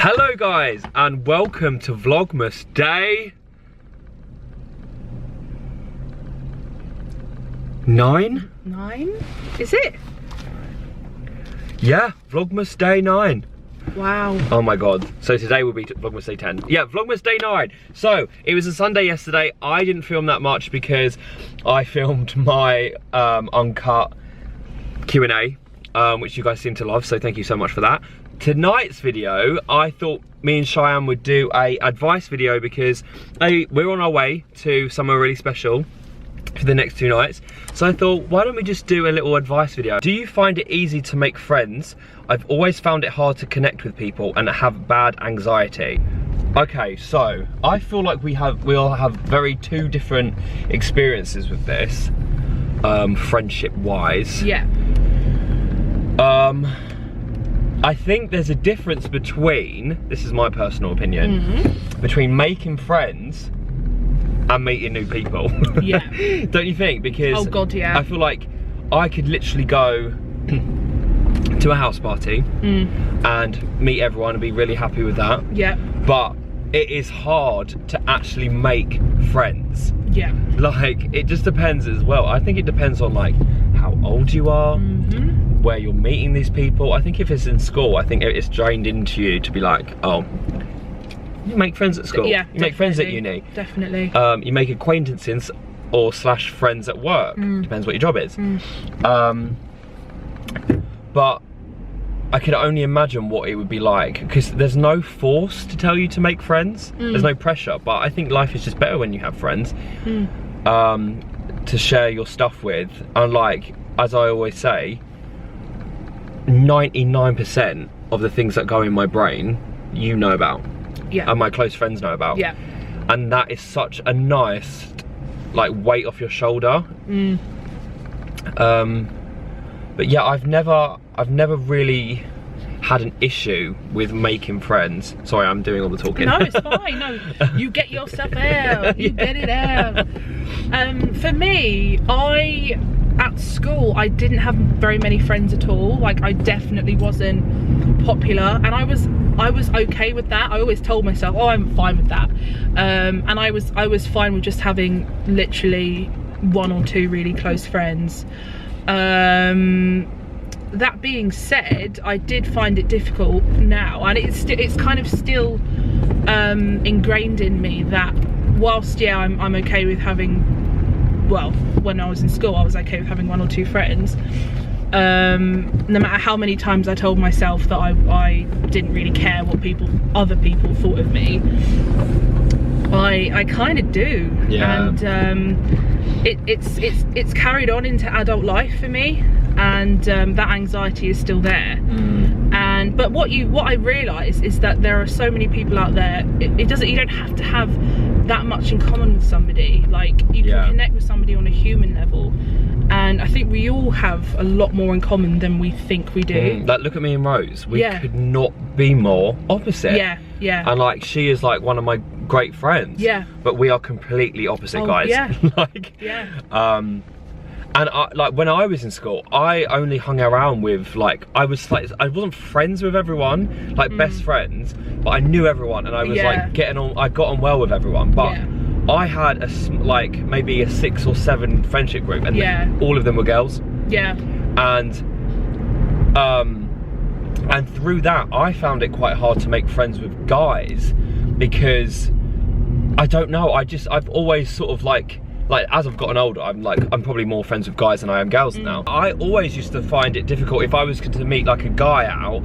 Hello guys, and welcome to Vlogmas Day 9? 9? Is it? Yeah, Vlogmas Day 9. Wow. Oh my god. So today will be Vlogmas Day 10. Yeah, Vlogmas Day 9. So, it was a Sunday yesterday. I didn't film that much because I filmed my uncut Q&A, which you guys seem to love, so thank you so much for that. Tonight's video, I thought me and Cheyenne would do a advice video because we're on our way to somewhere really special for the next 2 nights. So I thought, why don't we just do a little advice video? Do you find it easy to make friends? I've always found it hard to connect with people and have bad anxiety. Okay, so I feel like we all have two different experiences with this, friendship wise. Yeah. I think there's a difference between, this is my personal opinion, between making friends and meeting new people. Yeah. Don't you think? Because oh god, yeah. I feel like I could literally go to a house party and meet everyone and be really happy with that. Yeah. But it is hard to actually make friends. Yeah. Like, it just depends as well. I think it depends on like how old you are, where you're meeting these people. I think if it's in school, I think it's drained into you to be like, oh, you make friends at school. Yeah, you make friends at uni. Definitely. You make acquaintances or / friends at work. Depends what your job is. But I could only imagine what it would be like, because there's no force to tell you to make friends. There's no pressure, but I think life is just better when you have friends to share your stuff with. And like, as I always say, 99% of the things that go in my brain, you know about. Yeah. And my close friends know about. Yeah. And that is such a nice, like, weight off your shoulder. But yeah, I've never really had an issue with making friends. Sorry, I'm doing all the talking. No, it's fine. No, you get your stuff out. You get it out. For me, at school, I didn't have very many friends at all. Like, I definitely wasn't popular, and I was okay with that. I always told myself, oh, I'm fine with that. And I was fine with just having literally 1 or 2 really close friends. That being said, I did find it difficult now, and it's kind of still ingrained in me that whilst yeah, I'm okay with having, well, when I was in school I was okay with having 1 or 2 friends, no matter how many times I told myself that I didn't really care what other people thought of me, I kind of do. Yeah. And it's carried on into adult life for me, and that anxiety is still there. But what I realise is that there are so many people out there. You don't have to have that much in common with somebody. Like, you can connect with somebody on a human level, and I think we all have a lot more in common than we think we do. Like, look at me and Rose. We could not be more opposite. Yeah, yeah. And like, she is like one of my great friends. Yeah. But we are completely opposite, guys. Yeah. Like, yeah. And like, when I was in school, I only hung around with, like, I wasn't friends with everyone, like best friends, but I knew everyone, and I was like I got on well with everyone. But I had maybe a 6 or 7 friendship group, and all of them were girls. Yeah. And through that, I found it quite hard to make friends with guys, because I don't know, I've always sort of like as I've gotten older, I'm probably more friends with guys than I am girls now. I always used to find it difficult if I was to meet like a guy out.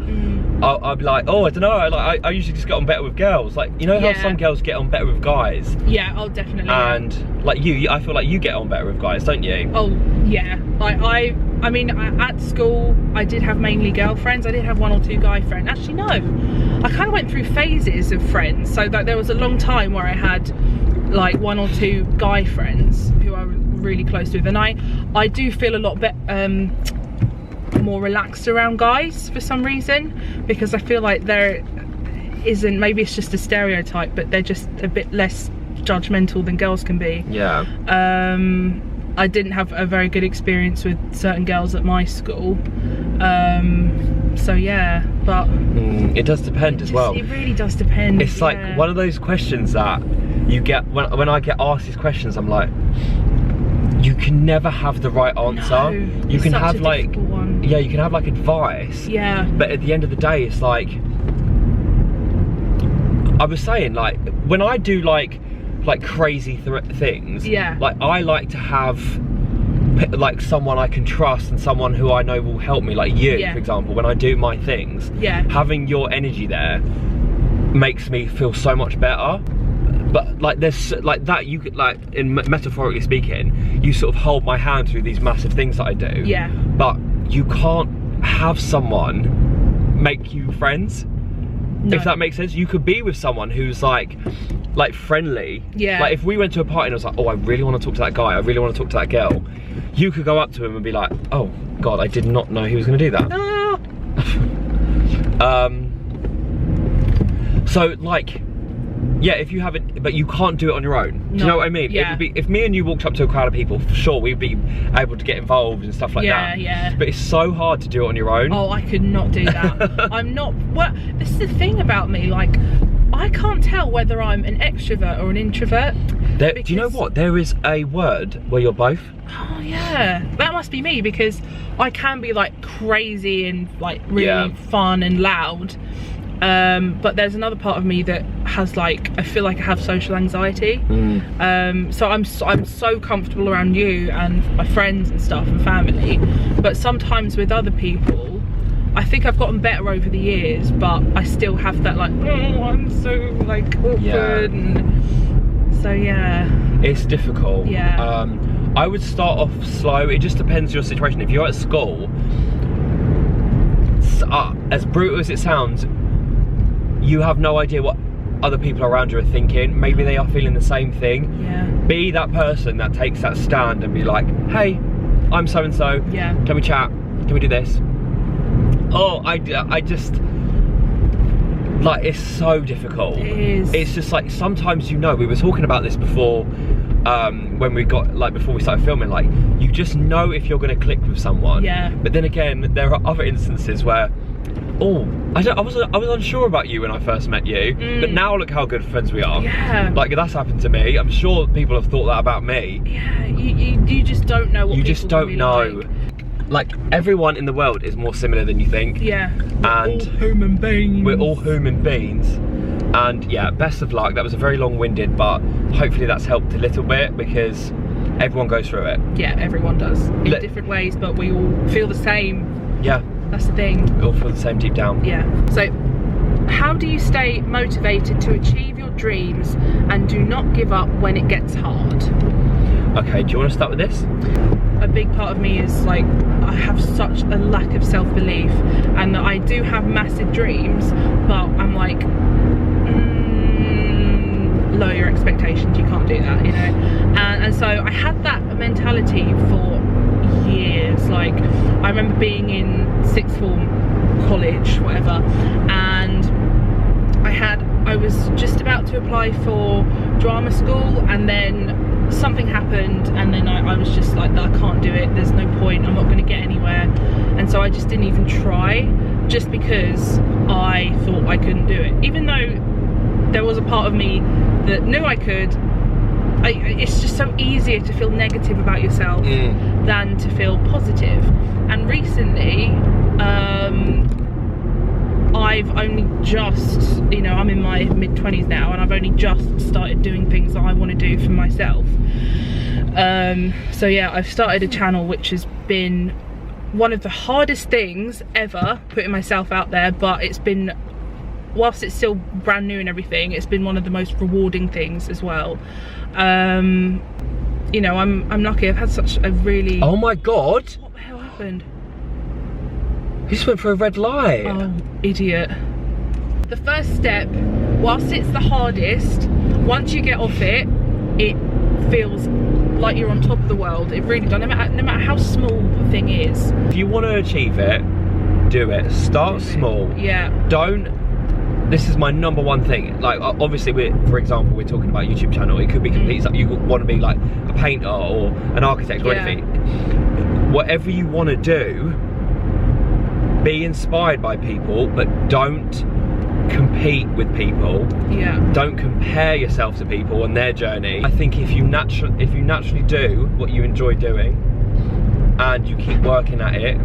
I'd be like, oh, I don't know, I usually just get on better with girls. Like, you know how some girls get on better with guys? Yeah, oh, definitely. And like I feel like you get on better with guys, don't you? Oh, yeah. I mean, at school, I did have mainly girlfriends. I did have 1 or 2 guy friends. Actually, no. I kind of went through phases of friends. So that there was a long time where I had like 1 or 2 guy friends who I was really close with, and I do feel a lot more relaxed around guys for some reason, because I feel like there isn't, maybe it's just a stereotype, but they're just a bit less judgmental than girls can be. Yeah. I didn't have a very good experience with certain girls at my school, So yeah, but it does depend as well. It really does depend. It's like one of those questions that you get when I get asked these questions. I'm like, you can never have the right answer. No, you can have a like, one. yeah, you can have like advice. Yeah. But at the end of the day, it's like, I was saying, like when I do like crazy things, yeah, like I like to have like someone I can trust and someone who I know will help me, like you, for example. When I do my things, having your energy there makes me feel so much better. But like there's like that, you could, like, in metaphorically speaking, you sort of hold my hand through these massive things that I do. Yeah. But you can't have someone make you friends. No. If that makes sense. You could be with someone who's like friendly. Yeah. Like if we went to a party and I was like, oh, I really want to talk to that guy, I really want to talk to that girl, you could go up to him and be like, oh God, I did not know he was going to do that. So like, yeah, if you haven't, but you can't do it on your own. Do you know what I mean? Yeah. It would be, if me and you walked up to a crowd of people, for sure we'd be able to get involved and stuff like that. Yeah. But it's so hard to do it on your own. Oh, I could not do that. I'm not, well, this is the thing about me, like, I can't tell whether I'm an extrovert or an introvert. Do you know what? There is a word where you're both. Oh yeah, that must be me, because I can be like crazy and like really fun and loud. But there's another part of me that has like, I feel like I have social anxiety. So I'm so comfortable around you and my friends and stuff and family, but sometimes with other people, I think I've gotten better over the years, but I still have that like, oh, I'm so like awkward. And so yeah, it's difficult. I would start off slow. It just depends on your situation. If you're at school, as brutal as it sounds, you have no idea what other people around you are thinking. Maybe they are feeling the same thing. Yeah. Be that person that takes that stand and be like, hey, I'm so and so. Yeah. Can we chat? Can we do this? Oh, I just, like, it's so difficult. It is. It's just like, sometimes, you know, we were talking about this before, when we got, like, before we started filming, like, you just know if you're going to click with someone. Yeah. But then again, there are other instances where, oh, I was unsure about you when I first met you, but now look how good friends we are. Yeah. Like, that's happened to me. I'm sure people have thought that about me. Yeah, you just don't know what you just don't really know. Like, everyone in the world is more similar than you think. Yeah. And we're all human beings. We're all human beings. And yeah, best of luck. That was a very long-winded, but hopefully that's helped a little bit, because everyone goes through it. Yeah, everyone does. In different ways, but we all feel the same. Yeah. That's the thing. We all feel the same deep down. Yeah. So, how do you stay motivated to achieve your dreams and do not give up when it gets hard? Okay, do you want to start with this? A big part of me is like, I have such a lack of self-belief, and I do have massive dreams, but I'm like, lower your expectations, you can't do that, you know. And so I had that mentality for years. Like, I remember being in sixth form, college, whatever, and I was just about to apply for drama school, and then something happened, and then I was just like, I can't do it, there's no point, I'm not going to get anywhere. And so I just didn't even try, just because I thought I couldn't do it, even though there was a part of me that knew I could. It's just so easier to feel negative about yourself than to feel positive. And recently, I've only just, you know, I'm in my mid-20s now, and I've only just started doing things that I want to do for myself. So yeah, I've started a channel which has been one of the hardest things ever, putting myself out there, but it's been, whilst it's still brand new and everything, it's been one of the most rewarding things as well. You know, I'm lucky. I've had such a really... Oh my God! What the hell happened? You just went for a red light. Oh, idiot. The first step, whilst it's the hardest, once you get off it, it feels like you're on top of the world. It really does, no matter how small the thing is. If you want to achieve it, do it. Start small. Yeah. Don't... This is my number one thing. Like, obviously, for example, we're talking about a YouTube channel. It could be complete stuff. You want to be like a painter or an architect or anything. Whatever you want to do, be inspired by people, but don't compete with people. Yeah. Don't compare yourself to people on their journey. I think if you naturally do what you enjoy doing, and you keep working at it,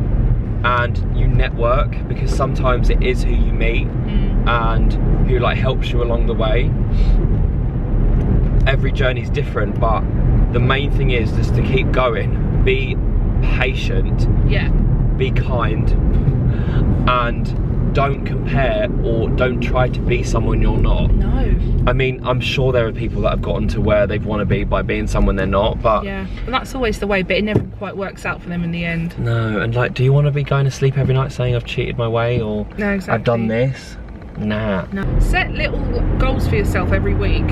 and you network, because sometimes it is who you meet and who like helps you along the way. Every journey's different, but the main thing is just to keep going. Be patient. Yeah. Be kind, and don't compare or don't try to be someone you're not. No. I mean, I'm sure there are people that have gotten to where they want to be by being someone they're not, but yeah, and that's always the way, but it never quite works out for them in the end. no. And like, do you want to be going to sleep every night saying I've cheated my way, or No, exactly. I've done this? Nah. No. Set little goals for yourself every week.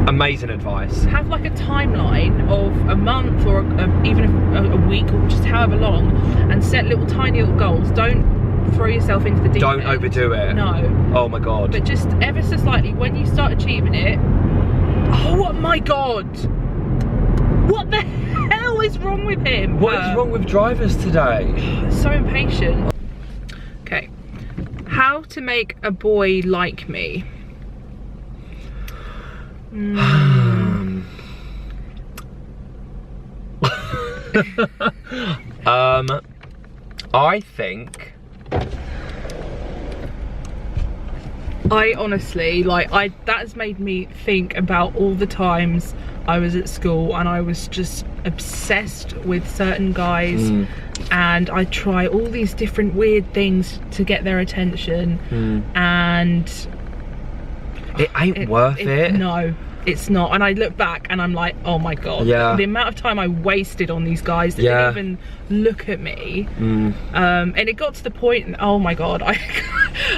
Amazing advice. Have like a timeline of a month or even a week, or just however long, and set little tiny little goals. Don't throw yourself into the deep Don't end. overdo it. No. Oh my god. But just ever so slightly, when you start achieving it, oh my god, what the hell is wrong with him? What is wrong with drivers today? So impatient. Okay, how to make a boy like me? I think I honestly, like, that has made me think about all the times I was at school and I was just obsessed with certain guys, and I try all these different weird things to get their attention, and it ain't worth it. No, it's not. And I look back and I'm like, oh my god, yeah, the amount of time I wasted on these guys that didn't even look at me. And it got to the point, oh my god,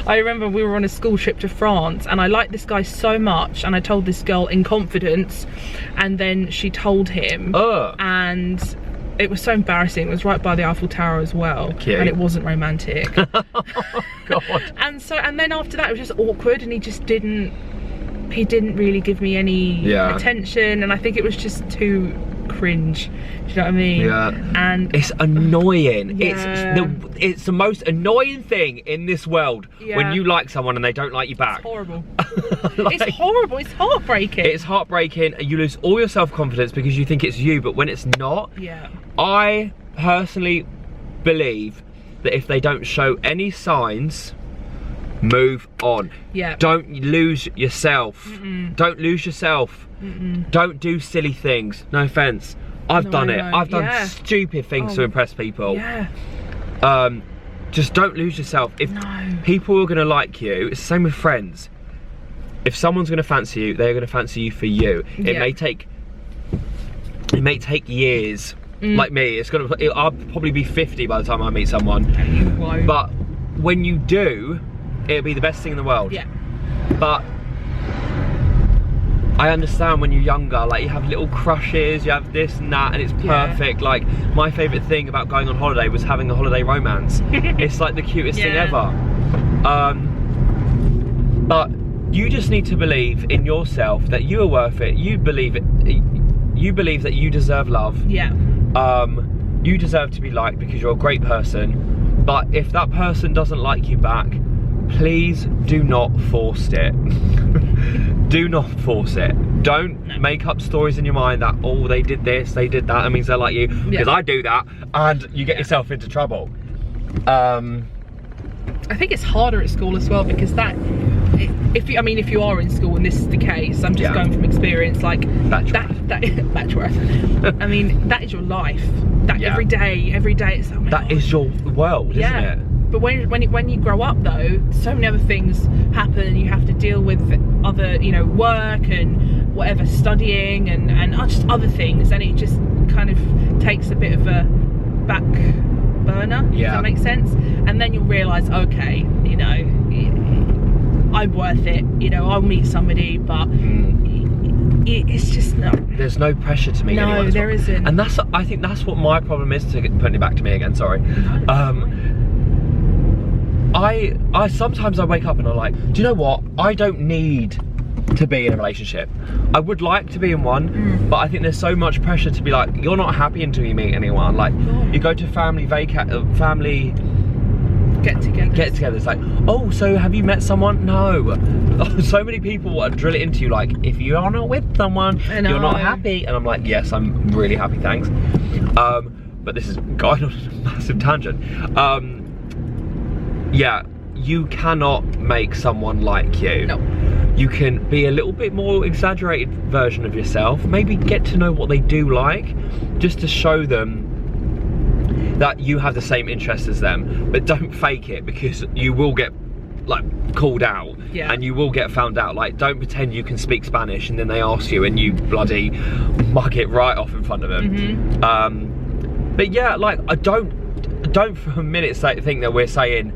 I remember we were on a school trip to France and I liked this guy so much, and I told this girl in confidence, and then she told him, and it was so embarrassing. It was right by the Eiffel Tower as well. Cute. And it wasn't romantic. Oh god. And then after that it was just awkward, and he didn't really give me any attention, and I think it was just too cringe. Do you know what I mean? Yeah. And it's annoying. Yeah. It's the most annoying thing in this world when you like someone and they don't like you back. It's horrible. Like, it's horrible. It's heartbreaking. It's heartbreaking. You lose all your self-confidence because you think it's you, but when it's not. Yeah. I personally believe that if they don't show any signs, move on. Yeah. Don't lose yourself. Don't lose yourself. Don't do silly things. No offense. I've done it. I've done stupid things to impress people. Yeah. Just don't lose yourself. If people are gonna like you, it's the same with friends. If someone's gonna fancy you, they're gonna fancy you for you. It may take years. Like me, I'll probably be 50 by the time I meet someone. And you won't. But when you do, it'll be the best thing in the world. Yeah. But I understand when you're younger, like you have little crushes, you have this and that, and it's perfect. Like my favourite thing about going on holiday was having a holiday romance. It's like the cutest thing ever. But you just need to believe in yourself that you are worth it. You believe it. You believe that you deserve love. Yeah. You deserve to be liked because you're a great person. But if that person doesn't like you back, please do not force it. Do not force it. Don't make up stories in your mind that, oh, they did this, they did that, that means they like you. Because I do that, and you get yourself into trouble. I think it's harder at school as well, because if you are in school and this is the case, I'm just going from experience, like Batchworth. I mean, that is your life. Every day it's like, that is your world, isn't it? But when you grow up though, so many other things happen, and you have to deal with other, work and whatever, studying and just other things, and it just kind of takes a bit of a back burner. Does that make sense? And then you'll realise, okay, I'm worth it. I'll meet somebody, but it's just not. There's no pressure to meet anyone. No, there isn't. And I think that's what my problem is. Putting it back to me again. Sorry. I sometimes I wake up and I'm like, do you know what? I don't need to be in a relationship. I would like to be in one, but I think there's so much pressure to be like, you're not happy until you meet anyone. Like, you go to family Get-togethers. It's like, oh, so have you met someone? No. So many people drill it into you like, if you are not with someone, you're not happy. And I'm like, yes, I'm really happy, thanks. But this is going on a massive tangent. Yeah, you cannot make someone like you. No. You can be a little bit more exaggerated version of yourself. Maybe get to know what they do like, just to show them that you have the same interests as them. But don't fake it, because you will get like called out, and you will get found out. Like, don't pretend you can speak Spanish and then they ask you and you bloody mug it right off in front of them. But yeah, like, I don't for a minute think that we're saying,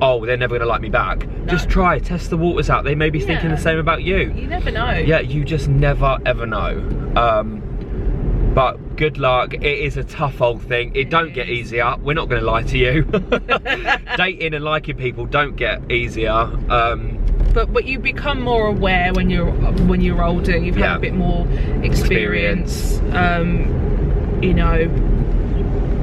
oh, they're never gonna like me back. No. Just try, test the waters out. They may be thinking the same about you. You never know. Yeah, you just never ever know. But good luck. It is a tough old thing. It don't get easier. We're not gonna lie to you. Dating and liking people don't get easier. But you become more aware when you're older. You've had a bit more experience. You know,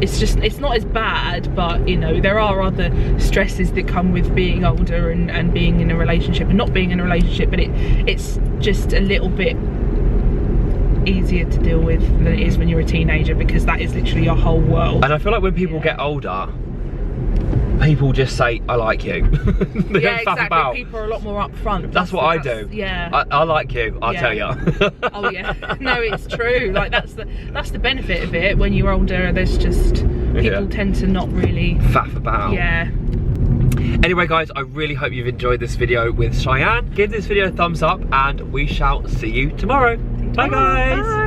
it's not as bad, but you know, there are other stresses that come with being older and being in a relationship and not being in a relationship, but it's just a little bit easier to deal with than it is when you're a teenager, because that is literally your whole world. And I feel like when people get older, people just say, I like you. They don't faff exactly. about. People are a lot more upfront. That's what I do. Yeah. I like you, I'll tell you. Oh yeah. No, it's true. Like, that's the benefit of it. When you're older, there's just, people tend to not really faff about. Yeah. Anyway guys, I really hope you've enjoyed this video with Cheyenne. Give this video a thumbs up and we shall see you tomorrow. Bye guys. Bye.